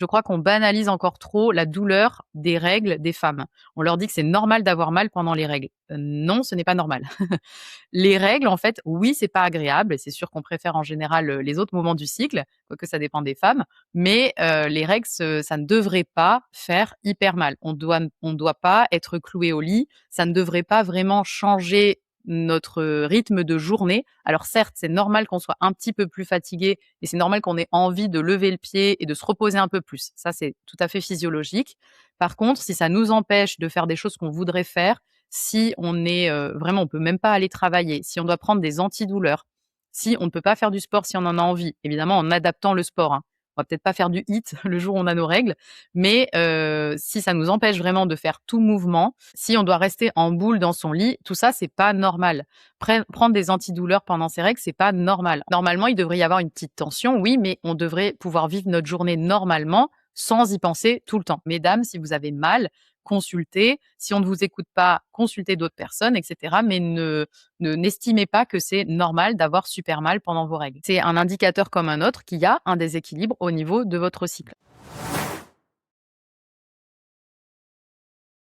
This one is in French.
Je crois qu'on banalise encore trop la douleur des règles des femmes. On leur dit que c'est normal d'avoir mal pendant les règles. Non, ce n'est pas normal. Les règles, en fait, oui, c'est pas agréable et c'est sûr qu'on préfère en général, les autres moments du cycle, quoique ça dépend des femmes, mais les règles, ça ne devrait pas faire hyper mal. On doit pas être cloué au lit, ça ne devrait pas vraiment changer notre rythme de journée. Alors certes, c'est normal qu'on soit un petit peu plus fatigué et c'est normal qu'on ait envie de lever le pied et de se reposer un peu plus. Ça, c'est tout à fait physiologique. Par contre, si ça nous empêche de faire des choses qu'on voudrait faire, si on est, vraiment on peut même pas aller travailler, si on doit prendre des antidouleurs, si on ne peut pas faire du sport si on en a envie, évidemment en adaptant le sport, hein. On va peut-être pas faire du HIIT le jour où on a nos règles, mais si ça nous empêche vraiment de faire tout mouvement, si on doit rester en boule dans son lit, tout ça, c'est pas normal. Prendre des antidouleurs pendant ses règles, c'est pas normal. Normalement, il devrait y avoir une petite tension, oui, mais on devrait pouvoir vivre notre journée normalement, sans y penser tout le temps. Mesdames, si vous avez mal, consultez. Si on ne vous écoute pas, consultez d'autres personnes, etc. Mais n'estimez pas que c'est normal d'avoir super mal pendant vos règles. C'est un indicateur comme un autre qu'il y a un déséquilibre au niveau de votre cycle.